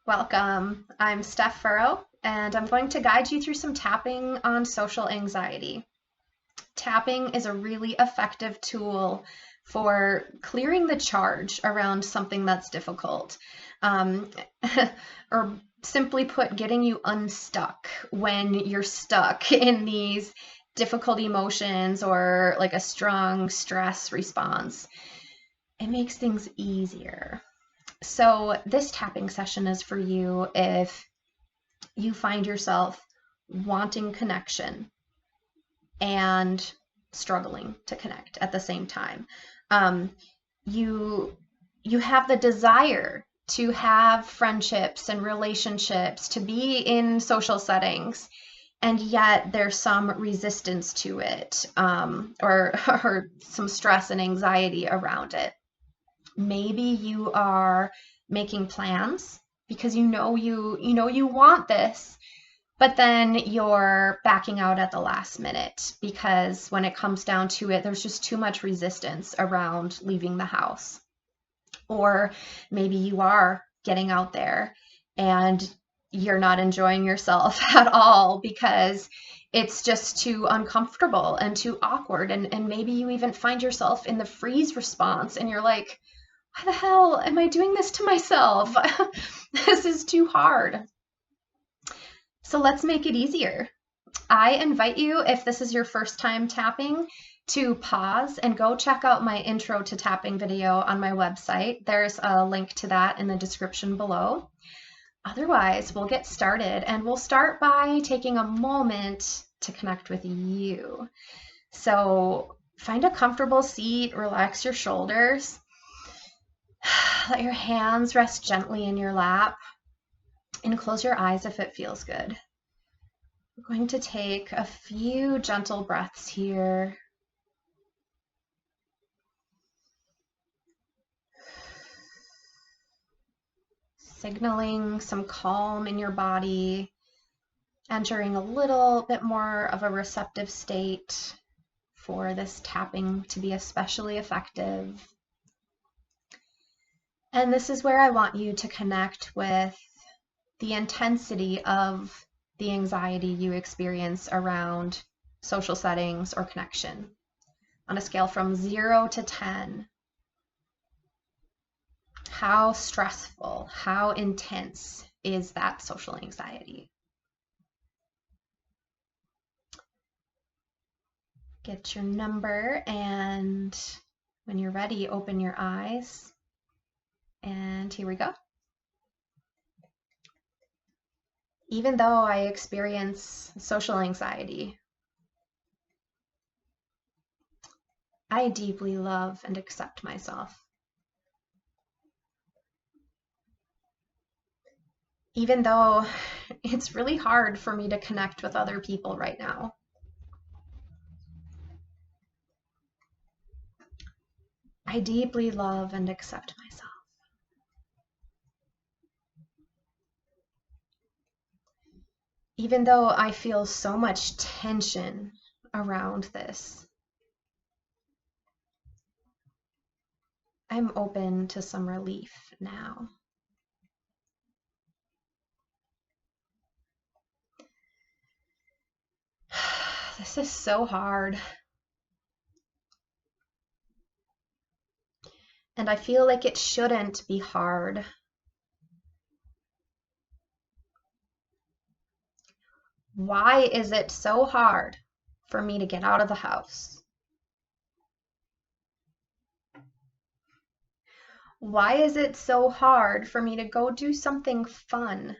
Welcome. I'm Steph Furrow, and I'm going to guide you through some tapping on social anxiety. Tapping is a really effective tool for clearing the charge around something that's difficult, um, or simply put, getting you unstuck when you're stuck in these difficult emotions or like a strong stress response. It makes things easier. So, this tapping session is for you if you find yourself wanting connection and struggling to connect at the same time. Um, you you have the desire to have friendships and relationships, to be in social settings, and yet there's some resistance to it, or some stress and anxiety around it. Maybe you are making plans because you want this, but then you're backing out at the last minute because when it comes down to it, there's just too much resistance around leaving the house. Or maybe you are getting out there and you're not enjoying yourself at all because it's just too uncomfortable and too awkward. And maybe you even find yourself in the freeze response and you're like, why the hell am I doing this to myself? This is too hard. So let's make it easier. I invite you, if this is your first time tapping, to pause and go check out my intro to tapping video on my website. There's a link to that in the description below. Otherwise, we'll get started, and we'll start by taking a moment to connect with you. So find a comfortable seat, relax your shoulders. Let your hands rest gently in your lap and close your eyes if it feels good. We're going to take a few gentle breaths here. Signaling some calm in your body, entering a little bit more of a receptive state for this tapping to be especially effective. And this is where I want you to connect with the intensity of the anxiety you experience around social settings or connection on a scale from 0 to 10. How stressful, how intense is that social anxiety? Get your number, and when you're ready, open your eyes. And here we go. Even though I experience social anxiety, I deeply love and accept myself. Even though it's really hard for me to connect with other people right now. I deeply love and accept myself. Even though I feel so much tension around this, I'm open to some relief now. This is so hard. And I feel like it shouldn't be hard. Why is it so hard for me to get out of the house? Why is it so hard for me to go do something fun?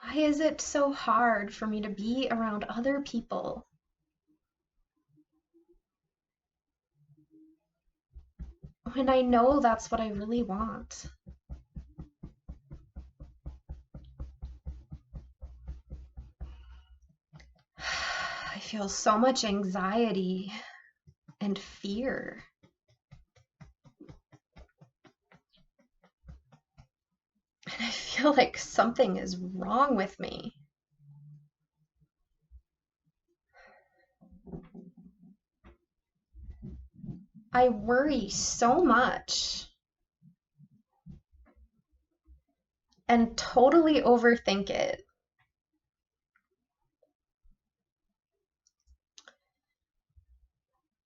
Why is it so hard for me to be around other people? When I know that's what I really want. I feel so much anxiety and fear. And I feel like something is wrong with me. I worry so much and totally overthink it.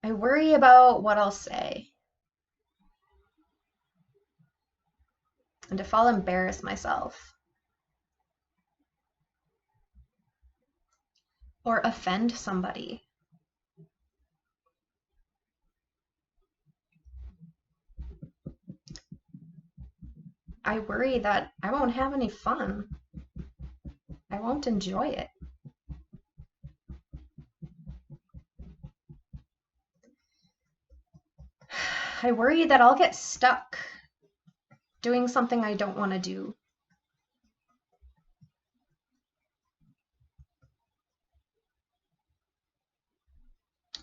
I worry about what I'll say and if I'll embarrass myself or offend somebody. I worry that I won't have any fun. I won't enjoy it. I worry that I'll get stuck doing something I don't want to do.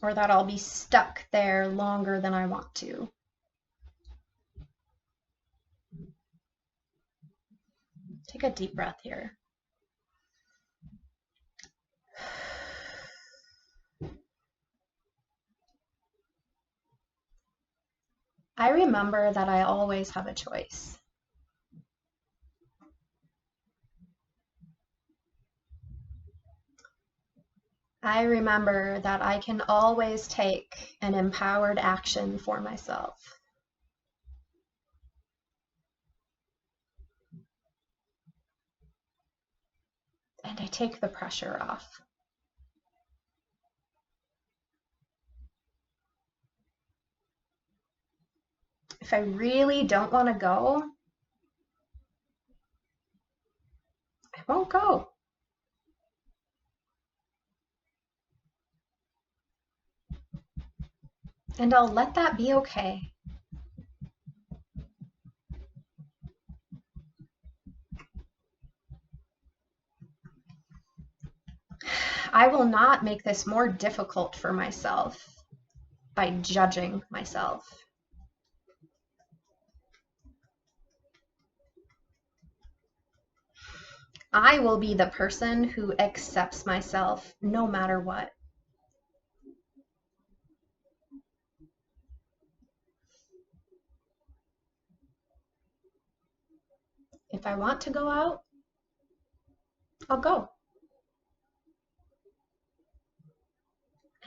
Or that I'll be stuck there longer than I want to. Take a deep breath here. I remember that I always have a choice. I remember that I can always take an empowered action for myself. And I take the pressure off. If I really don't want to go, I won't go. And I'll let that be okay. I will not make this more difficult for myself by judging myself. I will be the person who accepts myself no matter what. If I want to go out, I'll go.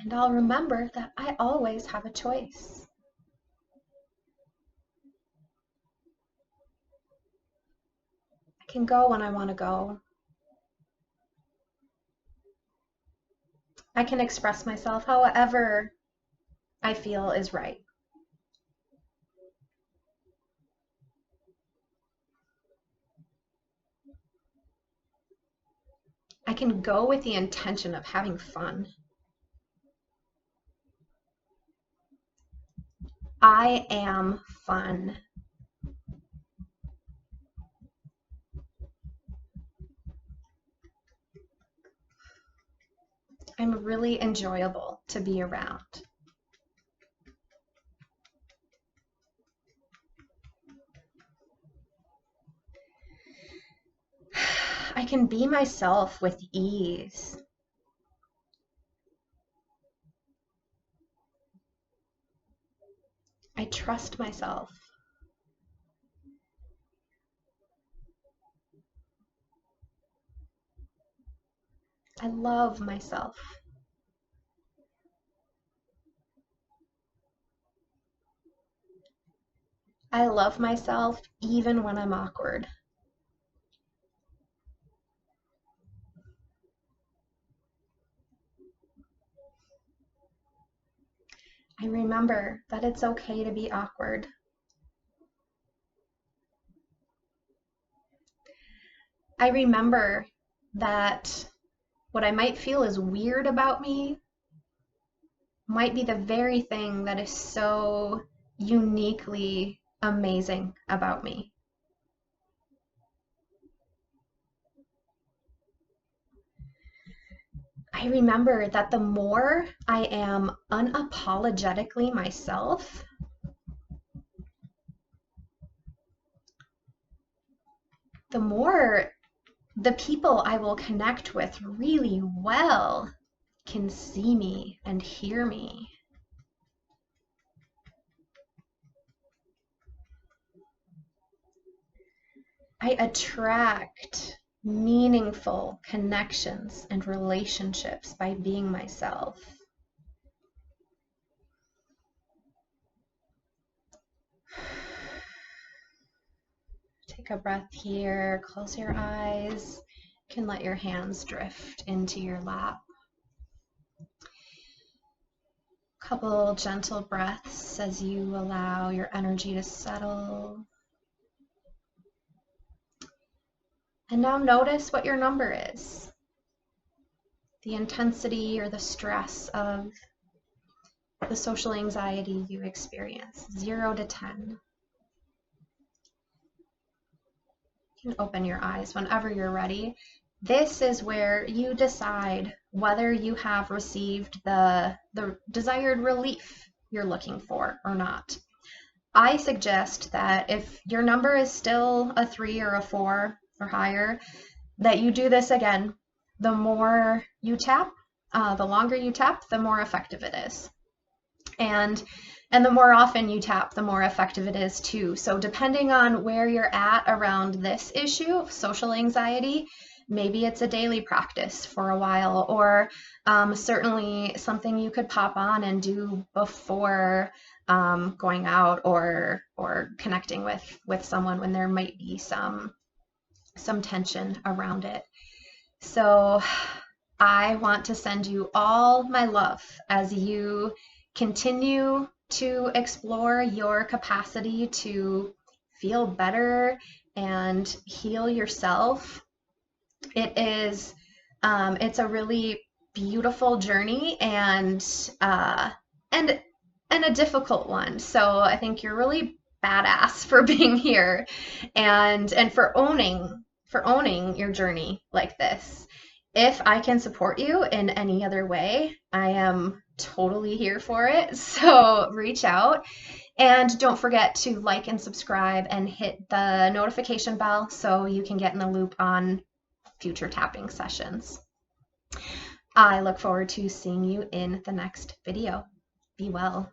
And I'll remember that I always have a choice. I can go when I want to go. I can express myself however I feel is right. I can go with the intention of having fun. I am fun. I'm really enjoyable to be around. I can be myself with ease. I trust myself. I love myself. I love myself even when I'm awkward. I remember that it's okay to be awkward. I remember that what I might feel is weird about me might be the very thing that is so uniquely amazing about me. I remember that the more I am unapologetically myself, the more the people I will connect with really well can see me and hear me. I attract meaningful connections and relationships by being myself. Take a breath here, close your eyes. You can let your hands drift into your lap. Couple gentle breaths as you allow your energy to settle. And now notice what your number is. The intensity or the stress of the social anxiety you experience, 0 to 10. You can open your eyes whenever you're ready. This is where you decide whether you have received the desired relief you're looking for or not. I suggest that if your number is still a 3 or a 4 or higher, that you do this again. The more you tap, the longer you tap, the more effective it is. And the more often you tap, the more effective it is too. So depending on where you're at around this issue of social anxiety, maybe it's a daily practice for a while, or certainly something you could pop on and do before going out or connecting with someone when there might be some tension around it. So I want to send you all my love as you continue to explore your capacity to feel better and heal yourself. It's a really beautiful journey and a difficult one. So I think you're really badass for being here and for owning your journey like this. If I can support you in any other way, I am totally here for it. So reach out and don't forget to like and subscribe and hit the notification bell so you can get in the loop on future tapping sessions. I look forward to seeing you in the next video. Be well.